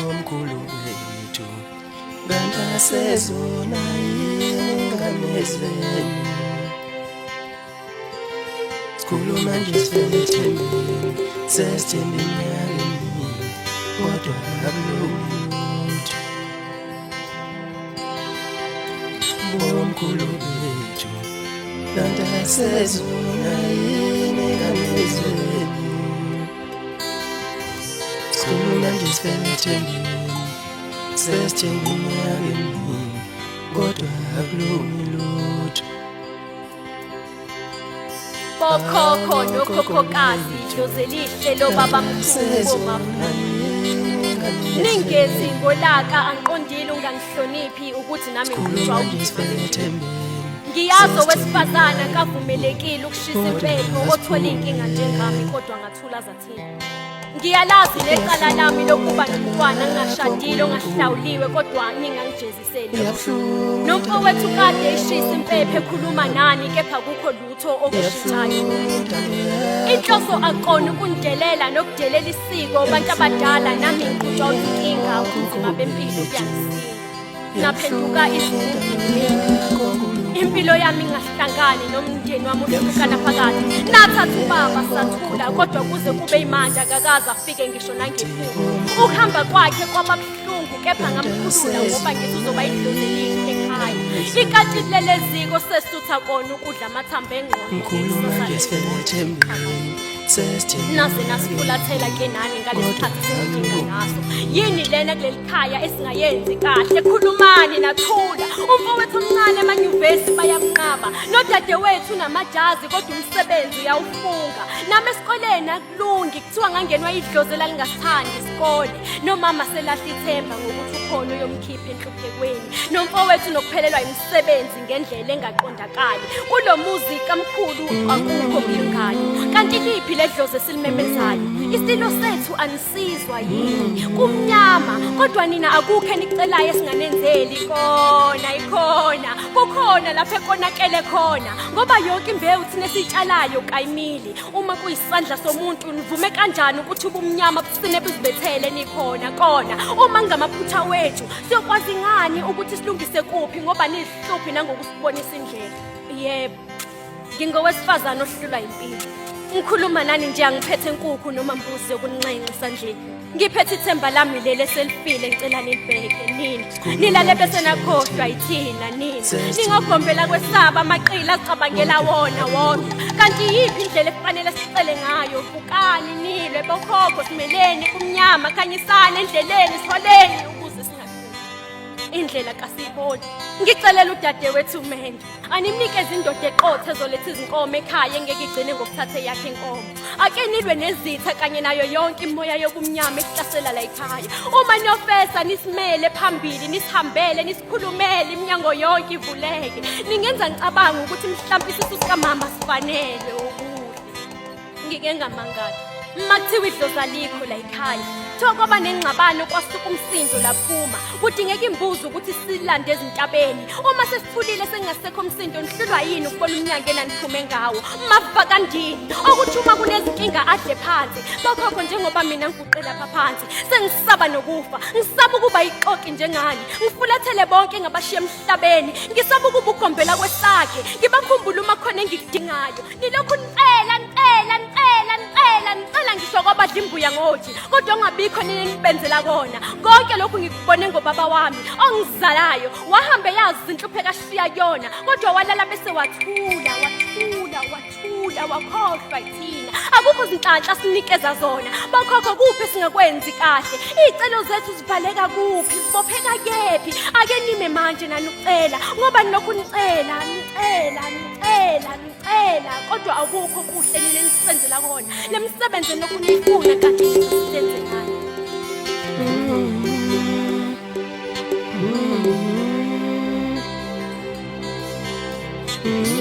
omkhulu wethu ngantasezona ingane zenu sikhuluma nje sivele ethembeni sesithembeni yakini kodwa akulutho omkhulu wethu ngantasezona ingane zenu sikhuluma nje sivele ethembeni sesithembeni yakini kodwa akulutho bokhokho nokhokhokazi idlozi elihle lobaba mkhulu ningezi ngolaka angiqondile ungangihloniphi ukuthi nami ngijwa ngiyazo wesifazana kavumelekile ukushisa impepho othola inkinga njengami kodwa ngathula zathini ngiyalazi leqala lami lokuba nomntwana ngashadile ongahlawuliwe kodwa ningangijeziseli nomfowethu kade eshisa impepho ekhuluma nani kepha kukho lutho okushintshayo inhloso aqona ukundelela nokudelela isiko abantu abadala nami ngiqhutshwa inkinga ubunzima bempilo kuyangisina naphenduka impilo yami ngahlangani nomndeni wami uhlukana phakathi nathatha ubaba sathula kodwa kuze kube imandla akakaza afike ngisho nangephupho ukuhamba kwakhe kwababuhlungu kepha ngamkhulula ngoba ngithi uzoba idlozi elihle ekhaya ikanti leleziko sesutha kona ukudla amathambo engqondo naze nasifulathela ke nani ngalesikhathi senkinga ngaso yini lena kuleli khaya esingayenzi kahle khulumani nathula umfowethu omncane emanyuvesi bayamnqaba nodadewethu namajazi kodwa umsebenzi uyawufunga nami esikoleni akulungi kuthiwa ngangenwa idlozi elalingasithandi isikole nomama selahla ithemba ngokuthi ukhona uyomkhipha enhluphekweni nomfowethu nokuphelelwa imisebenzi ngendlela engaqondakali kulo muzika mkhulu akukho mlingani kanti liphi ledlozi esilimemezayo isilo sethu anisizwa yini kumnyama kodwa nina akukho enicelayo esinganenzeli khona ikhona kukhona lapha ekonakele khona ngoba yonke imbewu thina esitshalayo kayimili uma kuyisandla somuntu nivume kanjani ukuthi ubumnyama busine bizibethele nikhona kona uma ngamaphutha wethu siyokwazi ngani ukuthi silungise kuphi ngoba nihluphi nangokusibonisa indlela yebo ngingowesifazana ohlulwa impilo ngikhuluma nani nje angiphethe inkukhu noma mbuzi yokuncenga esandleni ngiphethe ithemba lami leli selifile ngicela nibheke nilale bese nakhohlwa ithina ningagombela kwesaba amaqila acabangela wona wodwa kanti yiphi indlela efanele sicele ngayo vukani nilwe bokhokho simeleni kumnyama khanyisana endleleni siholeni ukuze singapheli indlela kasiyiboni ngicelela udadewethu uMenda animnikeze indoda eqothe ezoletha izinkomo ekhaya engeke igcine ngokuthatha yakhe inkomo ake nilwe nezitha kanye nayo yonke imoya yokumnyama esihlasela la ekhaya uma niyofesa nisimele phambili nisihambele nisikhulumele iminyango yonke ivuleke ningenza ngicabanga ukuthi mhlawumbe isisu sikamama sifanele okuhle ngike ngamangala makuthiwa idlozi alikho la ekhaya thokoba nengxabano kwasuka umsindo laphuma kudingeka imbuzi ukuthi silande ezintabeni uma sesithulile sengasekho umsindo nihlulwa yini ukubona umnyaka enaniphume ngawo mafa kandini ukuthi uma kunezinkinga adle phansi bokhokho njengoba mina ngiguqela lapha phansi sengisaba nokufa ngisaba ukuba iqoqi njengani ngifulathele bonke ngabashiya emhlabeni ngisaba ukuba ugombela kwesakhe ngibakhumbula uma khona engikudingayo nilokhu nicela ngisho kwabadla imbuya ngothi kodwa ungabikho ninibenzela kona konke lokhu ngikubone ngobaba wami ongizalayo wahambe yazi inhlupheko ashiya kuyona kodwa walala bese wathula wakhohlwa ithina akukho zinhlanhla sinikeza zona bokhokho kuphi singakwenzi kahle izicelo zethu zibaleka kuphi sibopheka kephi ake nime manje nanucela ngoba nilokhu nicela kodwa akukho kuhle nini nisenzela kona lemsebenzi nokunifuna kanti sisenze ngani Mm-hmm.